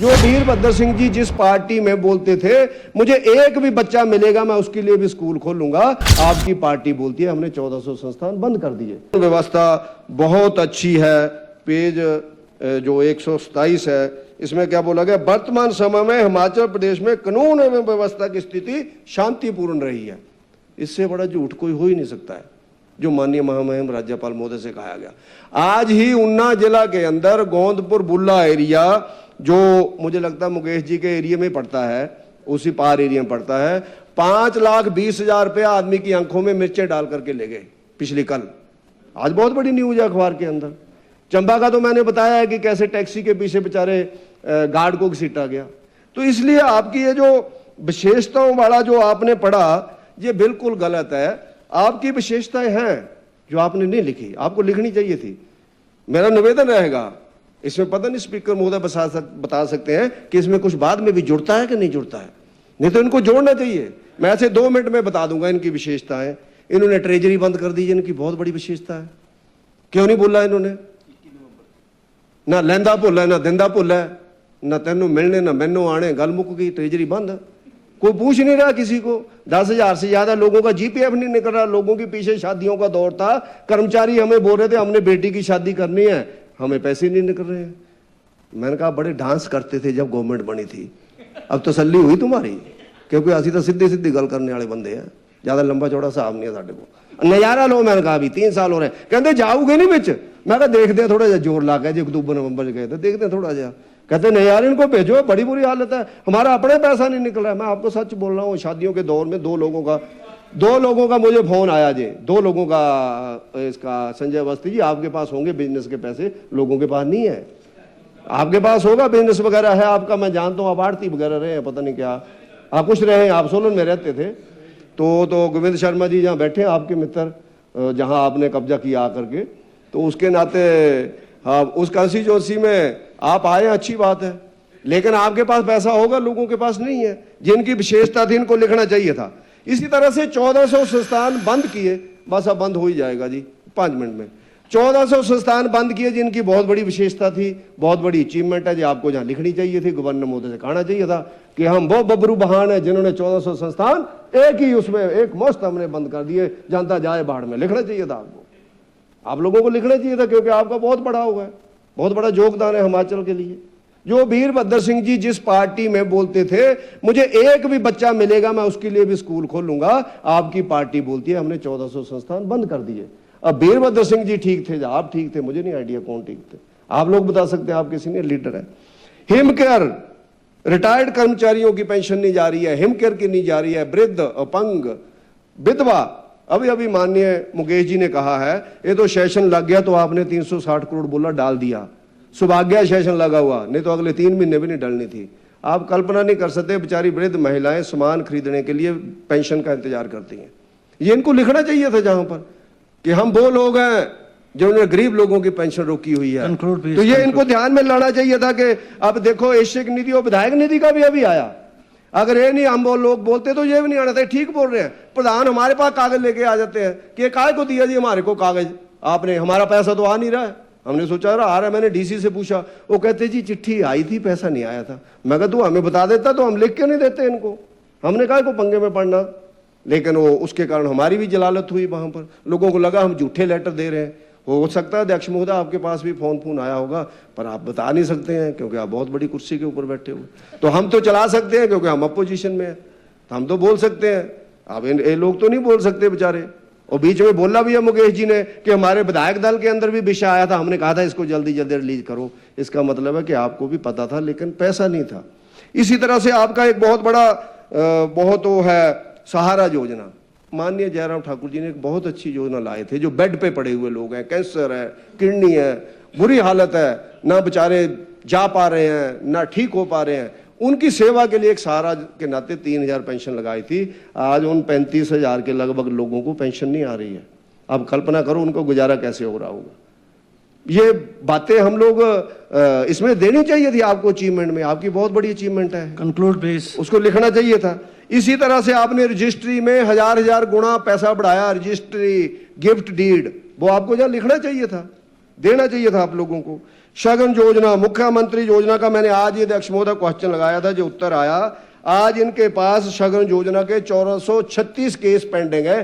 जो वीरभद्र सिंह जी जिस पार्टी में बोलते थे मुझे एक भी बच्चा मिलेगा मैं उसके लिए भी स्कूल खोलूंगा, आपकी पार्टी बोलती है हमने 1400 संस्थान बंद कर दिए। व्यवस्था बहुत अच्छी है। पेज जो 127 है इसमें क्या बोला गया, वर्तमान समय में हिमाचल प्रदेश में कानून एवं व्यवस्था की स्थिति शांतिपूर्ण रही है। इससे बड़ा झूठ कोई हो ही नहीं सकता है जो माननीय महामहिम राज्यपाल महोदय से कहा गया। आज ही ऊना जिला के अंदर गोंदपुर बुल्ला एरिया, जो मुझे लगता है मुकेश जी के एरिया में पड़ता है, उसी पार एरिया में पड़ता है, 5,20,000 रुपया आदमी की आंखों में मिर्चें डाल करके ले गए पिछली कल। आज बहुत बड़ी न्यूज है अखबार के अंदर। चंबा का तो मैंने बताया है कि कैसे टैक्सी के पीछे बेचारे गार्ड को घसीटा गया। तो इसलिए आपकी ये जो विशेषताओं वाला जो आपने पढ़ा ये बिल्कुल गलत है। आपकी विशेषताएं हैं जो आपने नहीं लिखी, आपको लिखनी चाहिए थी। मेरा निवेदन रहेगा, इसमें पता नहीं स्पीकर महोदय बता सकते हैं कि इसमें कुछ बाद में भी जुड़ता है कि नहीं जुड़ता है, नहीं तो इनको जोड़ना चाहिए। मैं ऐसे 2 मिनट में बता दूंगा इनकी विशेषताएं। इन्होंने ट्रेजरी बंद कर दी, इनकी बहुत बड़ी विशेषता है। क्यों नहीं बोला इन्होंने? ना लैंदा भुल है, ना दिंदा भुल है, ना तेनों मिलने ना मैनू आने, गल मुक गई, ट्रेजरी बंद। कोई पूछ नहीं रहा किसी को। 10,000 से ज्यादा लोगों का जीपीएफ नहीं निकल रहा। लोगों के पीछे शादियों का दौर था, कर्मचारी हमें बोल रहे थे हमने बेटी की शादी करनी है, हमें पैसे नहीं निकल रहे हैं। मैंने कहा बड़े डांस करते थे जब गवर्नमेंट बनी थी, अब तसल्ली हुई तुम्हारी? क्योंकि असि तो सीधी सीधी गल करने वाले बंदे हैं, ज्यादा लंबा चौड़ा हिसाब नहीं है साडे को। नजारा लो। मैंने कहा अभी 3 साल हो रहे हैं, कहते जाओगे नहीं बिच। मैं कहा देखते हैं थोड़ा जहा जोर ला गया, जो अक्टूबर नवंबर गए थे, देखते हैं थोड़ा जहा। कहते नहीं यार इनको भेजो, बड़ी बुरी हालत है, हमारा अपने पैसा नहीं निकल रहा है। मैं आपको सच बोल रहा हूँ, शादियों के दौर में 2 लोगों का मुझे फोन आया जी, 2 लोगों का। इसका संजय अवस्थी जी आपके पास होंगे बिजनेस के पैसे, लोगों के पास नहीं है। आपके पास होगा बिजनेस वगैरह है आपका, मैं जानता हूँ, आप आड़ती वगैरह रहे हैं, पता नहीं क्या आप कुछ रहे हैं। आप सोलन में रहते थे तो गोविंद शर्मा जी जहाँ बैठे आपके मित्र, जहाँ आपने कब्जा किया आकर के, तो उसके नाते हाँ उस कंस्टिट्यूंसी में आप आए, अच्छी बात है। लेकिन आपके पास पैसा होगा, लोगों के पास नहीं है। जिनकी विशेषता थी इनको लिखना चाहिए था। इसी तरह से 1400 संस्थान बंद किए, बस अब बंद हो ही जाएगा जी 5 मिनट में। 1400 संस्थान बंद किए जिनकी बहुत बड़ी विशेषता थी, बहुत बड़ी अचीवमेंट है जी, आपको जहां लिखनी चाहिए थी। गवर्नर महोदय से कहना चाहिए था कि हम वो बबरू बहान है जिन्होंने 1400 संस्थान एक ही उसमें एक मुश्त हमने बंद कर दिए, जनता जाए बाढ़ में। लिखना चाहिए था आपको, आप लोगों को लिखना चाहिए था, क्योंकि आपका बहुत बड़ा हुआ है, बहुत बड़ा योगदान है हिमाचल के लिए। जो वीरभद्र सिंह जी जिस पार्टी में बोलते थे मुझे एक भी बच्चा मिलेगा मैं उसके लिए भी स्कूल खोलूंगा, आपकी पार्टी बोलती है हमने 1400 संस्थान बंद कर दिए। अब वीरभद्र सिंह जी ठीक थे, आप ठीक थे, मुझे नहीं आइडिया कौन ठीक थे, आप लोग बता सकते हैं, आपके सीनियर लीडर है। हिमकेयर रिटायर्ड कर्मचारियों की पेंशन नहीं जा रही है, हिमकेयर की नहीं जा रही है, वृद्ध अपंग विधवा। अभी माननीय मुकेश जी ने कहा है ये तो सेशन लग गया तो आपने 360 करोड़ बोला डाल दिया, सौभाग्य सेशन लगा हुआ, नहीं तो अगले 3 महीने भी नहीं डलनी थी। आप कल्पना नहीं कर सकते, बेचारी वृद्ध महिलाएं सामान खरीदने के लिए पेंशन का इंतजार करती हैं। ये इनको लिखना चाहिए था जहां पर कि हम वो लोग हैं जिन्होंने गरीब लोगों की पेंशन रोकी हुई है। तो ये इनको ध्यान में लाना चाहिए था कि अब देखो ऐच्छिक निधि और विधायक निधि का भी अभी आया। अगर ये नहीं हम वो लोग बोलते तो ये भी नहीं आना था। ठीक बोल रहे हैं, प्रधान हमारे पास कागज लेके आ जाते हैं कि ये काय को दिया जी हमारे को कागज, आपने, हमारा पैसा तो आ नहीं रहा है। हमने सोचा आ रहा है, मैंने डीसी से पूछा, वो कहते जी चिट्ठी आई थी पैसा नहीं आया था। मैं कहा तू हमें बता देता तो हम लिख के नहीं देते इनको, हमने कहा को पंगे में पड़ना। लेकिन वो उसके कारण हमारी भी जलालत हुई वहां पर, लोगों को लगा हम झूठे लेटर दे रहे हैं। हो सकता है अध्यक्ष महोदय आपके पास भी फोन आया होगा, पर आप बता नहीं सकते हैं क्योंकि आप बहुत बड़ी कुर्सी के ऊपर बैठे हुए। तो हम तो चला सकते हैं क्योंकि हम अपोजिशन में हैं, तो हम तो बोल सकते हैं। अब ये लोग तो नहीं बोल सकते बेचारे। और बीच में बोला भी है मुकेश जी ने कि हमारे विधायक दल के अंदर भी विषय आया था, हमने कहा था इसको जल्दी जल्दी रिलीज करो। इसका मतलब है कि आपको भी पता था लेकिन पैसा नहीं था। इसी तरह से आपका एक बहुत बड़ा बहुत वो है सहारा योजना। माननीय जयराम ठाकुर जी ने एक बहुत अच्छी योजना लाए थे। जो बेड पे पड़े हुए लोग हैं, कैंसर है, किडनी है, बुरी हालत है, ना बेचारे जा पा रहे हैं ना ठीक हो पा रहे हैं, उनकी सेवा के लिए एक सहारा के नाते 3,000 पेंशन लगाई थी। आज उन 35,000 के लगभग लोगों को पेंशन नहीं आ रही है। अब कल्पना करो उनको गुजारा कैसे हो रहा होगा। ये बातें हम लोग इसमें देनी चाहिए थी आपको अचीवमेंट में, आपकी बहुत बड़ी अचीवमेंट है। Conclude please. उसको लिखना चाहिए था। इसी तरह से आपने रजिस्ट्री में 1000 गुना पैसा बढ़ाया, रजिस्ट्री गिफ्ट डीड, वो आपको जहाँ लिखना चाहिए था, देना चाहिए था आप लोगों को। शगन योजना, मुख्यमंत्री योजना का मैंने आज ये अध्यक्ष महोदय क्वेश्चन लगाया था, जो उत्तर आया, आज इनके पास शगन योजना के 1436 केस पेंडिंग है।